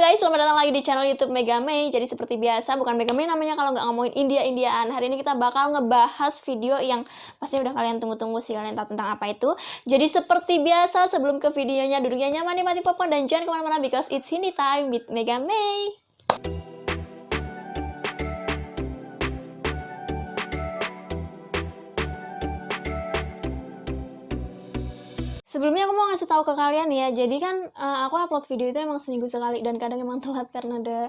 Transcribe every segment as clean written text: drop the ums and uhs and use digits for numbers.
guys, selamat datang lagi di channel YouTube Mega Mei. Jadi seperti biasa, bukan Mega Mei namanya kalau nggak ngomongin India-Indiaan. Hari ini kita bakal ngebahas video yang pasti udah kalian tunggu-tunggu sih, kalian tahu tentang apa itu. Jadi seperti biasa, sebelum ke videonya, duduknya nyaman, nikmati popcorn, dan jangan kemana-mana because it's Hindi time with Mega Mei. Sebelumnya aku mau ngasih tahu ke kalian ya, jadi kan aku upload video itu emang seminggu sekali dan kadang emang telat karena ada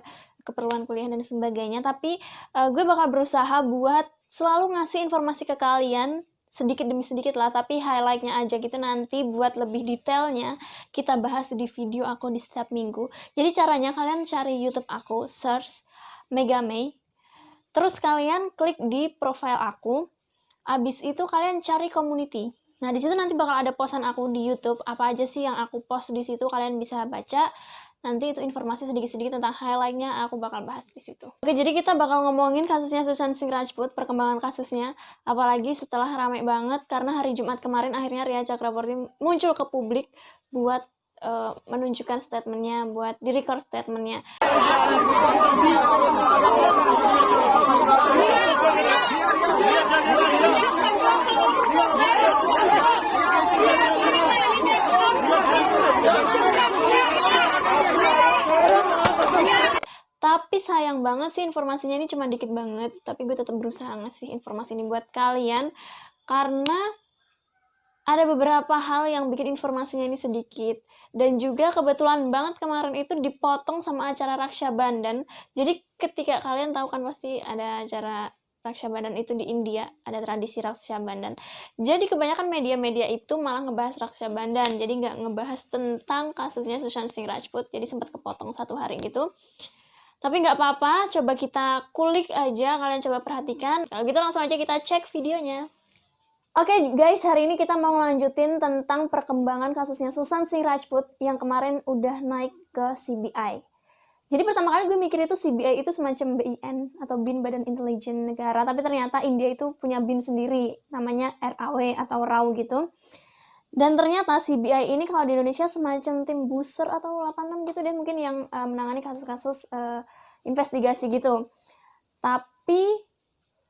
keperluan kuliah dan sebagainya, tapi gue bakal berusaha buat selalu ngasih informasi ke kalian sedikit demi sedikit lah, tapi highlightnya aja gitu. Nanti buat lebih detailnya kita bahas di video aku di setiap minggu. Jadi caranya kalian cari YouTube aku, search Mega Mei, terus kalian klik di profile aku, abis itu kalian cari community. Nah, di situ nanti bakal ada postan aku di YouTube, apa aja sih yang aku post di situ, kalian bisa baca. Nanti itu informasi sedikit-sedikit tentang highlight-nya aku bakal bahas di situ. Oke, jadi kita bakal ngomongin kasusnya Sushant Singh Rajput, perkembangan kasusnya, apalagi setelah rame banget karena hari Jumat kemarin akhirnya Rhea Chakraborty muncul ke publik buat menunjukkan statementnya, buat di-record statementnya. Tapi sayang banget sih informasinya ini cuma dikit banget, tapi gue tetap berusaha ngasih informasi ini buat kalian karena ada beberapa hal yang bikin informasinya ini sedikit. Dan juga kebetulan banget kemarin itu dipotong sama acara Raksha Bandhan. Jadi ketika kalian tahu kan pasti ada acara Raksha Bandhan itu di India, ada tradisi Raksha Bandhan. Jadi kebanyakan media-media itu malah ngebahas Raksha Bandhan, jadi nggak ngebahas tentang kasusnya Sushant Singh Rajput, jadi sempat kepotong satu hari gitu. Tapi nggak apa-apa, coba kita kulik aja, kalian coba perhatikan. Kalau gitu langsung aja kita cek videonya. Oke guys, hari ini kita mau lanjutin tentang perkembangan kasusnya Sushant Singh Rajput yang kemarin udah naik ke CBI. Jadi pertama kali gue mikir itu CBI itu semacam BIN atau BIN Badan Intelijen Negara, tapi ternyata India itu punya BIN sendiri, namanya RAW atau RAW gitu. Dan ternyata CBI ini kalau di Indonesia semacam tim booster atau 86 gitu deh, mungkin yang menangani kasus-kasus investigasi gitu. Tapi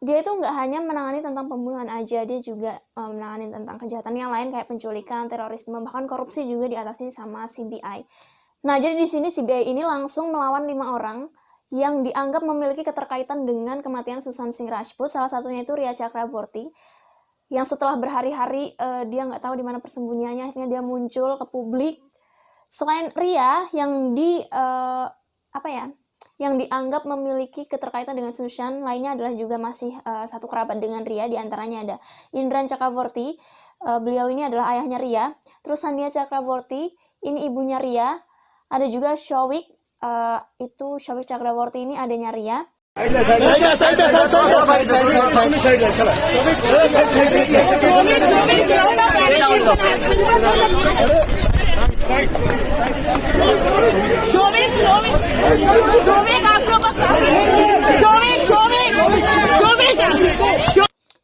dia itu nggak hanya menangani tentang pembunuhan aja, dia juga menangani tentang kejahatan yang lain kayak penculikan, terorisme, bahkan korupsi juga diatasi sama CBI. Nah, jadi di sini CBI ini langsung melawan 5 orang yang dianggap memiliki keterkaitan dengan kematian Sushant Singh Rajput. Salah satunya itu Rhea Chakraborty, yang setelah berhari-hari dia nggak tahu di mana persembunyiannya, akhirnya dia muncul ke publik. Selain Rhea yang yang dianggap memiliki keterkaitan dengan Sushant, lainnya adalah juga masih satu kerabat dengan Rhea. Di antaranya ada Indran Chakraborty, beliau ini adalah ayahnya Rhea. Terus Sandhya Chakraborty, ini ibunya Rhea. Ada juga Showik, itu Showik Chakraborty ini adanya Rhea.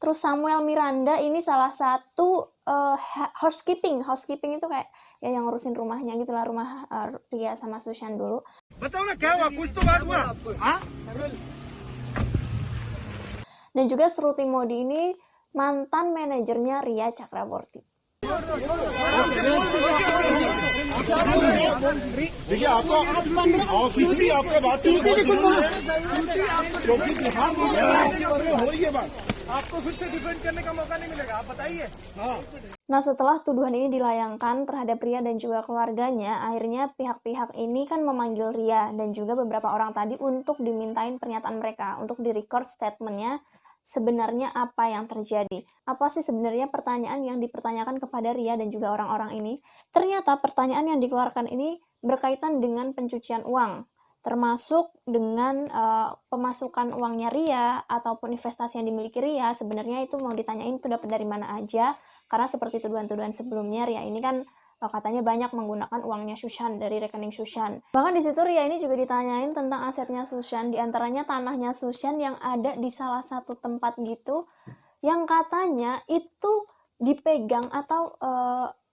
Terus Samuel Miranda ini salah satu housekeeping itu kayak ya yang ngurusin rumahnya gitulah, rumah Rhea sama Sushant dulu. Dan juga Shruti Modi ini mantan manajernya Rhea Chakraborty. Nah, setelah tuduhan ini dilayangkan terhadap Rhea dan juga keluarganya, akhirnya pihak-pihak ini kan memanggil Rhea dan juga beberapa orang tadi untuk dimintain pernyataan mereka, untuk di-record statementnya sebenarnya apa yang terjadi. Apa sih sebenarnya pertanyaan yang dipertanyakan kepada Rhea dan juga orang-orang ini? Ternyata pertanyaan yang dikeluarkan ini berkaitan dengan pencucian uang, termasuk dengan pemasukan uangnya Rhea ataupun investasi yang dimiliki Rhea. Sebenarnya itu mau ditanyain itu dapat dari mana aja, karena seperti tuduhan-tuduhan sebelumnya Rhea ini kan katanya banyak menggunakan uangnya Sushant dari rekening Sushant. Bahkan di situ Rhea ini juga ditanyain tentang asetnya Sushant, diantaranya tanahnya Sushant yang ada di salah satu tempat gitu, yang katanya itu dipegang atau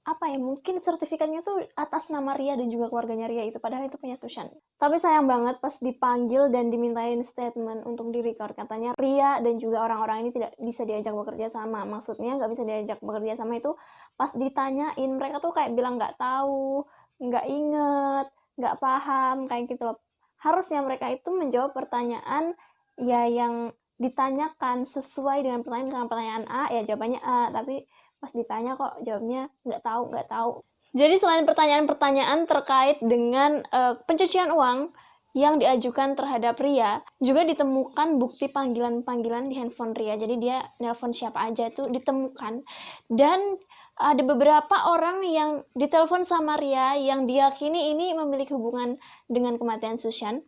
apa ya, mungkin sertifikatnya tuh atas nama Ria dan juga keluarganya Ria itu, padahal itu punya Sushan. Tapi sayang banget pas dipanggil dan dimintain statement untuk di-record, katanya Ria dan juga orang-orang ini tidak bisa diajak bekerja sama. Maksudnya nggak bisa diajak bekerja sama itu pas ditanyain, mereka tuh kayak bilang nggak tahu, nggak inget, nggak paham, kayak gitu loh. Harusnya mereka itu menjawab pertanyaan ya yang ditanyakan sesuai dengan pertanyaan A, ya jawabannya A, tapi pas ditanya kok jawabnya nggak tahu. Jadi selain pertanyaan-pertanyaan terkait dengan pencucian uang yang diajukan terhadap Ria, juga ditemukan bukti panggilan-panggilan di handphone Ria. Jadi dia nelpon siapa aja itu ditemukan. Dan ada beberapa orang yang ditelepon sama Ria yang diyakini ini memiliki hubungan dengan kematian Sushan.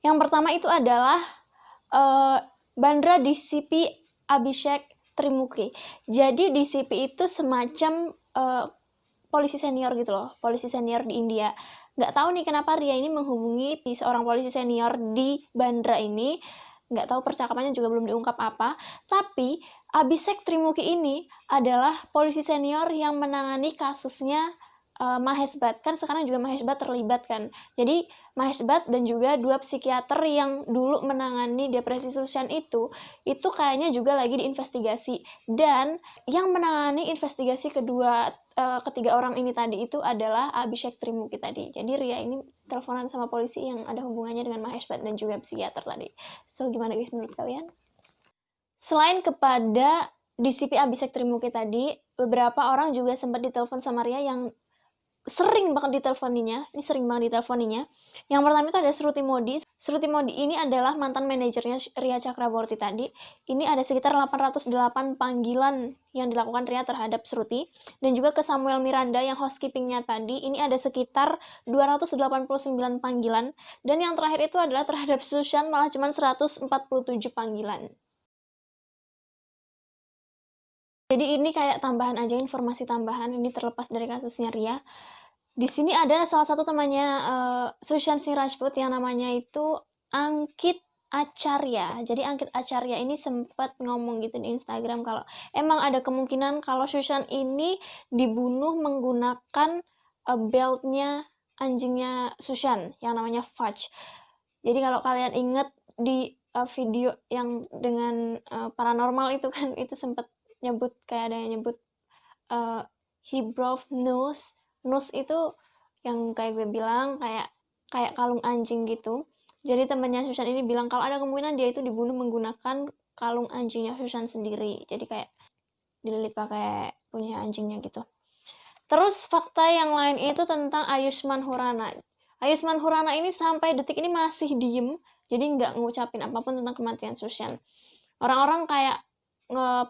Yang pertama itu adalah Bandra DCP Abhishek Trimuki. Jadi DCP itu semacam polisi senior gitu loh, polisi senior di India. Nggak tahu nih kenapa Ria ini menghubungi seorang polisi senior di Bandra ini. Nggak tahu percakapannya juga belum diungkap apa. Tapi Abhishek Trimuki ini adalah polisi senior yang menangani kasusnya Mahesh Bhatt. Kan sekarang juga Mahesh Bhatt terlibat kan. Jadi Mahesh Bhatt dan juga 2 psikiater yang dulu menangani depresi Sushan itu kayaknya juga lagi diinvestigasi. Dan yang menangani investigasi ketiga orang ini tadi itu adalah Abhishek Trimuki tadi. Jadi Ria ini teleponan sama polisi yang ada hubungannya dengan Mahesh Bhatt dan juga psikiater tadi. So gimana guys menurut kalian? Selain kepada DCP Abhishek Trimuki tadi, beberapa orang juga sempat ditelepon sama Ria yang sering banget diteleponinya. Yang pertama itu ada Shruti Modi. Shruti Modi ini adalah mantan manajernya Ria Chakraborty tadi. Ini ada sekitar 808 panggilan yang dilakukan Ria terhadap Shruti. Dan juga ke Samuel Miranda yang housekeepingnya tadi, ini ada sekitar 289 panggilan. Dan yang terakhir itu adalah terhadap Sushan, malah cuma 147 panggilan. Jadi ini kayak tambahan aja, informasi tambahan, ini terlepas dari kasusnya Ria. Di sini ada salah satu temannya Sushan Singh Rajput yang namanya itu Ankit Acharya. Jadi Ankit Acharya ini sempat ngomong gitu di Instagram kalau emang ada kemungkinan kalau Sushan ini dibunuh menggunakan beltnya anjingnya Sushan yang namanya Fudge. Jadi kalau kalian inget di video yang dengan paranormal itu kan, itu sempat nyebut kayak ada yang nyebut he broke nose itu yang kayak gue bilang kayak kalung anjing gitu. Jadi temannya Sushan ini bilang kalau ada kemungkinan dia itu dibunuh menggunakan kalung anjingnya Sushan sendiri. Jadi kayak dililit pakai punya anjingnya gitu. Terus fakta yang lain itu tentang Ayushmann Khurrana. Ayushmann Khurrana ini sampai detik ini masih diem, jadi nggak ngucapin apapun tentang kematian Sushan. Orang-orang kayak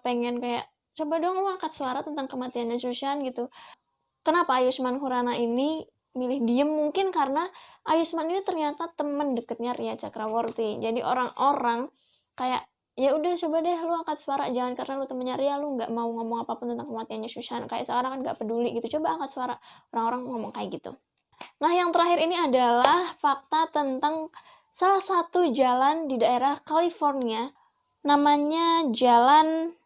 pengen kayak coba dong lu angkat suara tentang kematiannya Sushan gitu. Kenapa Ayushmann Khurrana ini milih diem? Mungkin karena Ayushmann ini ternyata teman deketnya Ria Chakraborty. Jadi orang-orang kayak ya udah coba deh lu angkat suara, jangan karena lu temennya Ria lu nggak mau ngomong apapun tentang kematiannya Sushan. Kayak sekarang kan nggak peduli gitu. Coba angkat suara. Orang-orang ngomong kayak gitu. Nah yang terakhir ini adalah fakta tentang salah satu jalan di daerah California. Namanya Jalan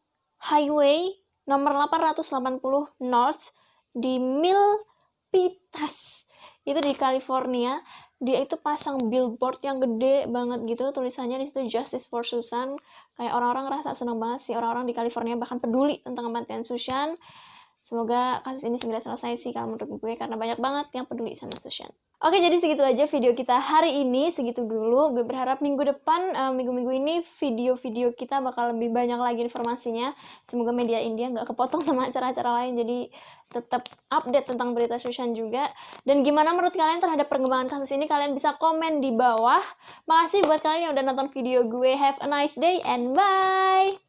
Highway nomor 880 North di Milpitas, itu di California. Dia itu pasang billboard yang gede banget gitu, tulisannya di situ Justice for Sushan. Kayak orang-orang ngerasa seneng banget sih, orang-orang di California bahkan peduli tentang kematian Sushan. Semoga kasus ini segera selesai sih kalau menurut gue, karena banyak banget yang peduli sama Sushan. Oke, jadi segitu aja video kita hari ini, segitu dulu. Gue berharap minggu depan, minggu-minggu ini video-video kita bakal lebih banyak lagi informasinya. Semoga media India nggak kepotong sama acara-acara lain, jadi tetap update tentang berita Sushan juga. Dan gimana menurut kalian terhadap perkembangan kasus ini, kalian bisa komen di bawah. Makasih buat kalian yang udah nonton video gue. Have a nice day and bye!